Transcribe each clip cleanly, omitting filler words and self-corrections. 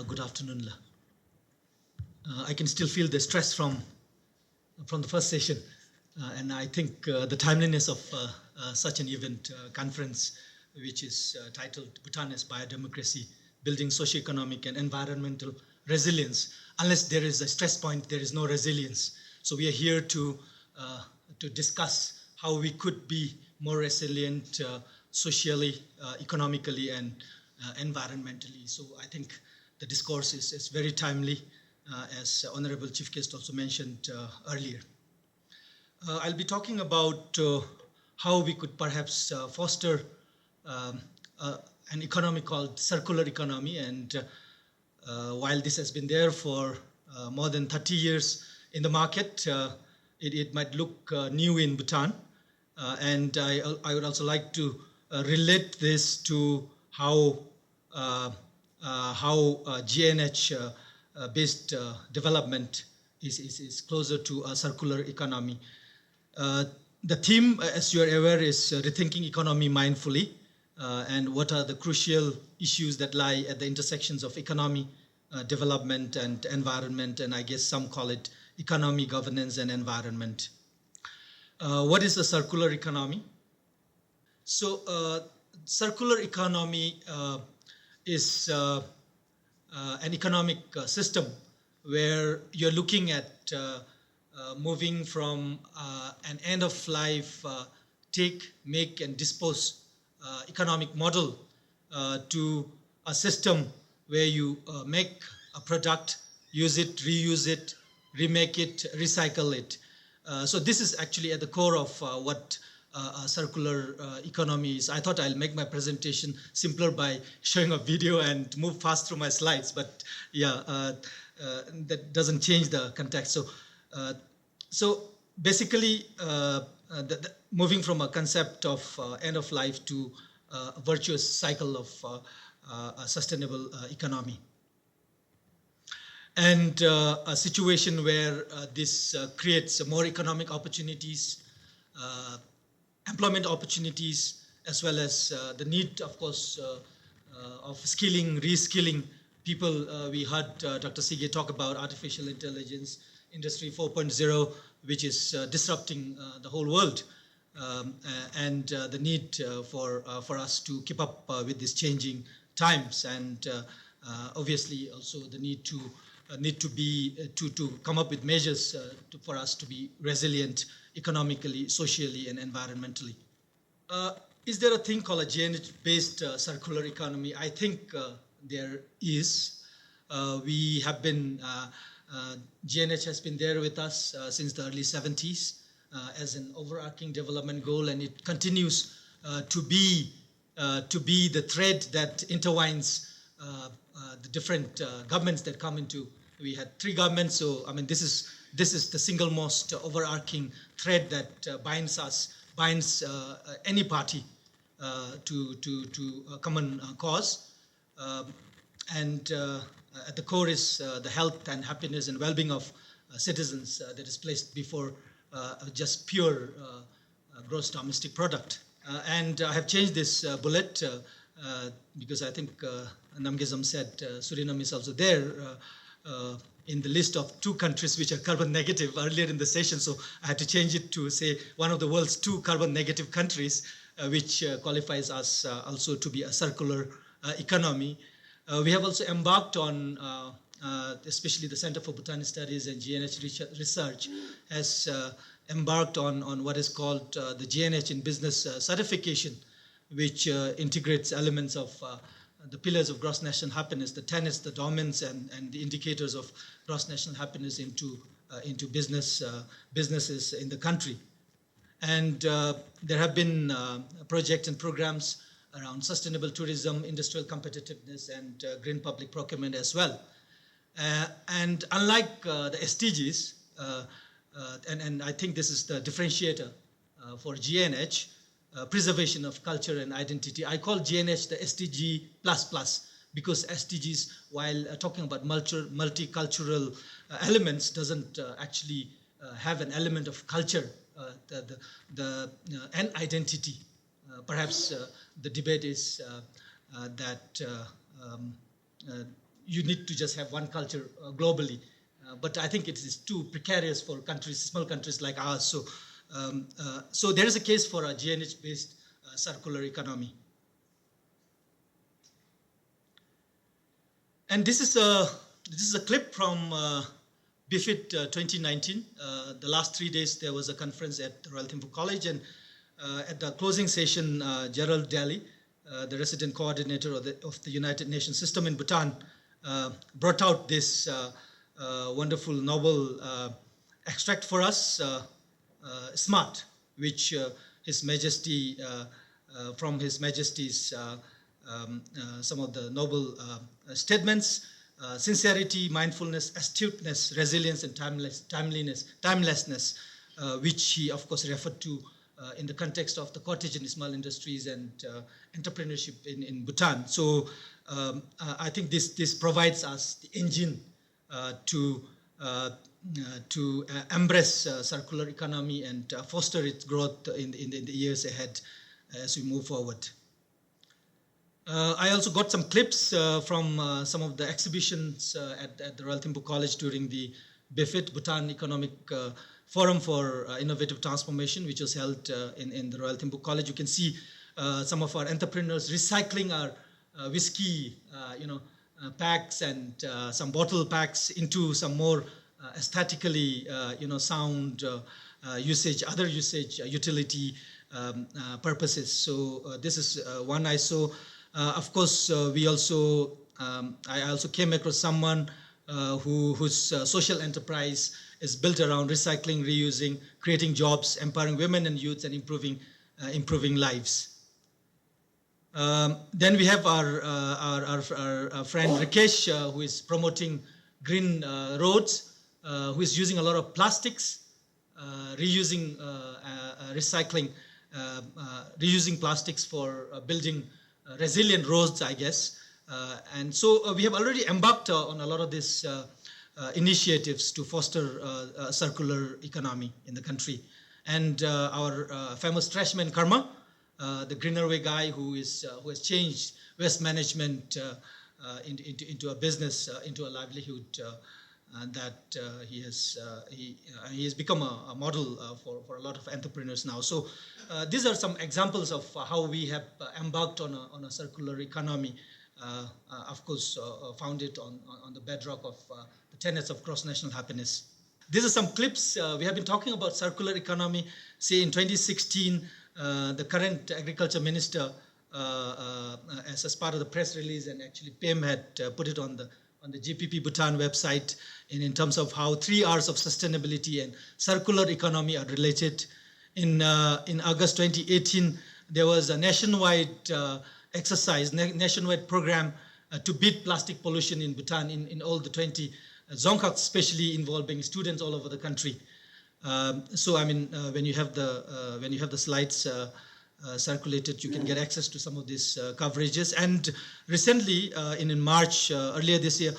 Good afternoon. I can still feel the stress from the first session, and I think the timeliness of such an event conference, which is titled Bhutan as Biodemocracy, Building Socioeconomic and Environmental Resilience. Unless there is a stress point, there is no resilience. So we are here to discuss how we could be more resilient socially, economically, and environmentally. So I think the discourse is very timely, as Honorable Chief Guest also mentioned earlier. I'll be talking about how we could perhaps foster an economy called circular economy. And while this has been there for more than 30 years in the market, it might look new in Bhutan. And I would also like to relate this to how GNH-based development is closer to a circular economy. The theme, as you are aware, is rethinking economy mindfully, and what are the crucial issues that lie at the intersections of economy, development, and environment, and I guess some call it economy, governance, and environment. What is a circular economy? So, circular economy is an economic system where you're looking at moving from an end-of-life take, make, and dispose economic model to a system where you make a product, use it, reuse it, remake it, recycle it. So this is actually at the core of what circular economy is. I thought I'll make my presentation simpler by showing a video and move fast through my slides, but yeah, that doesn't change the context. So basically, moving from a concept of end of life to a virtuous cycle of a sustainable economy. And a situation where this creates more economic opportunities, employment opportunities, as well as the need, of course, of skilling, reskilling people. We heard Dr. Sige talk about artificial intelligence, Industry 4.0, which is disrupting the whole world, and the need for us to keep up with these changing times, and obviously also the need to come up with measures for us to be resilient economically, socially, and environmentally. Is there a thing called a GNH-based circular economy? I think there is. We have been, GNH has been there with us since the early 70s as an overarching development goal, and it continues to be the thread that intertwines the different governments that come into. We had 3 governments, so I mean this is the single most overarching thread that binds any party to a common cause, and at the core is the health and happiness and well-being of citizens that is placed before just pure gross domestic product. And I have changed this bullet because I think Namgezam said Suriname is also there in the list of 2 countries which are carbon negative earlier in the session. So I had to change it to say one of the world's 2 carbon negative countries, which qualifies us also to be a circular economy. We have also embarked on, especially the Center for Bhutan Studies and GNH Research has embarked on what is called the GNH in Business certification, which integrates elements of the pillars of gross national happiness, the tenets, the domains, and the indicators of gross national happiness into businesses in the country. And there have been projects and programs around sustainable tourism, industrial competitiveness, and green public procurement as well. And unlike the SDGs, and I think this is the differentiator for GNH, preservation of culture and identity. I call GNH the SDG++, because SDGs, while talking about multicultural elements, doesn't actually have an element of culture and identity. Perhaps the debate is that you need to just have one culture globally. But I think it is too precarious for countries, small countries like ours. So there is a case for a GNH-based circular economy. And this is a clip from BIFIT 2019. The last 3 days there was a conference at Royal Thimphu College, and at the closing session, Gerald Daly, the resident coordinator of the United Nations system in Bhutan, brought out this wonderful novel extract for us, SMART, which His Majesty, from His Majesty's some of the noble statements: sincerity, mindfulness, astuteness, resilience, and timelessness, which he, of course, referred to in the context of the cottage and small industries and entrepreneurship in Bhutan. So I think this provides us the engine to embrace circular economy and foster its growth in the years ahead as we move forward. I also got some clips from some of the exhibitions at the Royal Thimphu College during the BIFIT, Bhutan Economic Forum for Innovative Transformation, which was held in the Royal Thimphu College. You can see some of our entrepreneurs recycling our whiskey, packs and some bottle packs into some more aesthetically, sound other usage, utility purposes. So this is one I saw. Of course, I also came across someone whose social enterprise is built around recycling, reusing, creating jobs, empowering women and youths, and improving lives. Then we have our friend Rikesh, who is promoting green roads, who is using a lot of plastics, reusing plastics for building resilient roads, I guess. And so we have already embarked on a lot of these initiatives to foster a circular economy in the country. And our famous trashman Karma, the Greener Way guy who has changed waste management into a business, into a livelihood, that he has become a model for a lot of entrepreneurs now. So these are some examples of how we have embarked on a circular economy, of course founded on the bedrock of the tenets of cross-national happiness. These are some clips. We have been talking about circular economy. Say in 2016, the current agriculture minister, as part of the press release, and actually PM had put it on the GPP Bhutan website in terms of how 3 R's of sustainability and circular economy are related. In August 2018, there was a nationwide exercise, nationwide program to beat plastic pollution in Bhutan in all the 20 dzongkhaks, especially involving students all over the country. So I mean, when you have the slides circulated, you can get access to some of these coverages. And recently, in March earlier this year,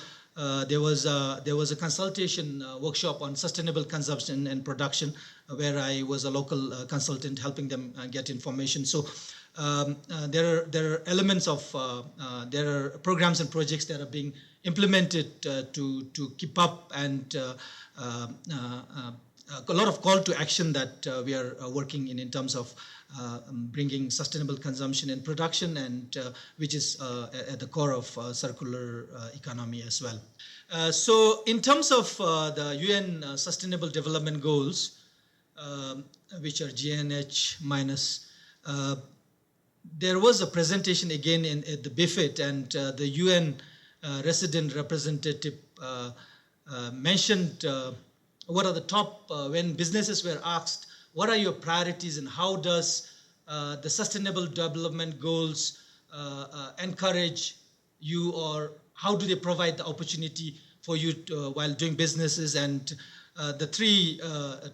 there was a consultation workshop on sustainable consumption and production, where I was a local consultant helping them get information. So there are elements of there are programs and projects that are being implemented to keep up, and a lot of call to action that we are working in terms of bringing sustainable consumption and production, and which is at the core of circular economy as well. So in terms of the UN Sustainable Development Goals, which are GNH minus, there was a presentation again at the BIFIT, and the UN resident representative mentioned what are the top, when businesses were asked, what are your priorities and how does the Sustainable Development Goals encourage you, or how do they provide the opportunity for you while doing businesses? And the 3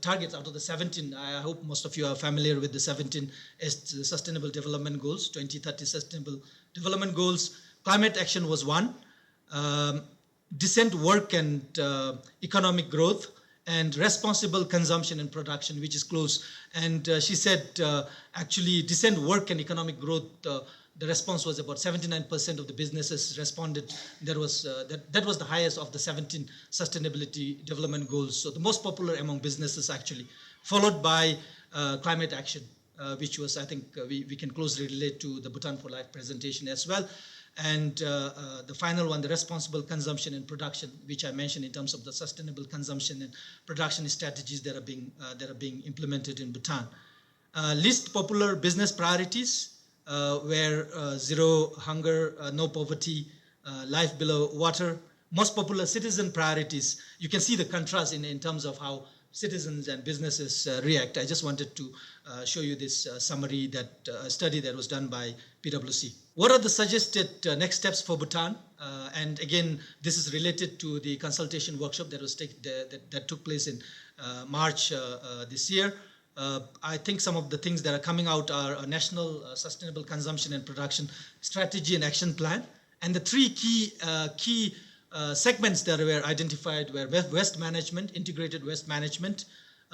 targets out of the 17, I hope most of you are familiar with the 17 Sustainable Development Goals, 2030 Sustainable Development Goals. Climate action was 1, decent work and economic growth, and responsible consumption and production, which is close. And she said, actually, decent work and economic growth, the response was about 79% of the businesses responded. That was the highest of the 17 sustainability development goals. So the most popular among businesses actually, followed by climate action, which was, I think, we can closely relate to the Bhutan for Life presentation as well. And the final one, the responsible consumption and production, which I mentioned in terms of the sustainable consumption and production strategies that are being implemented in Bhutan. List popular business priorities where zero hunger, no poverty, life below water. Most popular citizen priorities. You can see the contrast in terms of how citizens and businesses react. I just wanted to show you this summary, that study that was done by PwC. What are the suggested next steps for Bhutan? And again, this is related to the consultation workshop that was that took place in March this year. I think some of the things that are coming out are a national sustainable consumption and production strategy and action plan. And the three key segments that were identified were waste management, integrated waste management,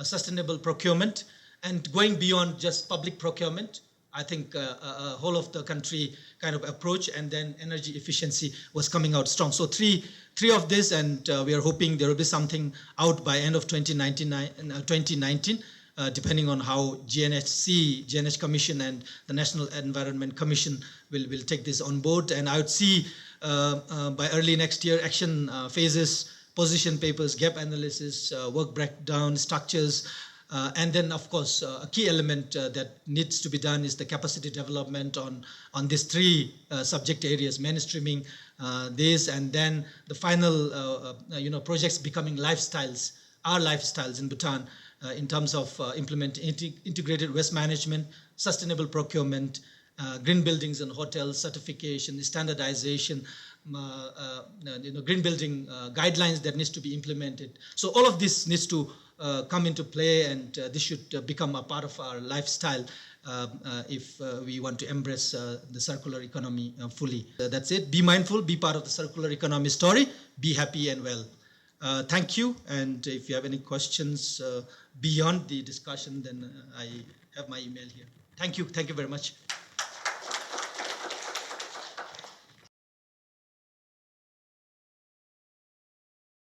sustainable procurement, and going beyond just public procurement. I think a whole of the country kind of approach, and then energy efficiency was coming out strong. So three of this, and we are hoping there will be something out by end of 2019, depending on how GNH Commission and the National Environment Commission will take this on board. And I would see by early next year, action phases, position papers, gap analysis, work breakdown, structures, and then, of course, a key element that needs to be done is the capacity development on these three subject areas, mainstreaming this, and then the final, projects becoming lifestyles, our lifestyles in Bhutan, in terms of implementing integrated waste management, sustainable procurement, green buildings and hotels, certification, standardization, green building guidelines that needs to be implemented. So all of this needs to come into play, and this should become a part of our lifestyle if we want to embrace the circular economy fully. That's it. Be mindful, be part of the circular economy story, be happy and well. Thank you, and if you have any questions beyond the discussion, then I have my email here. Thank you very much.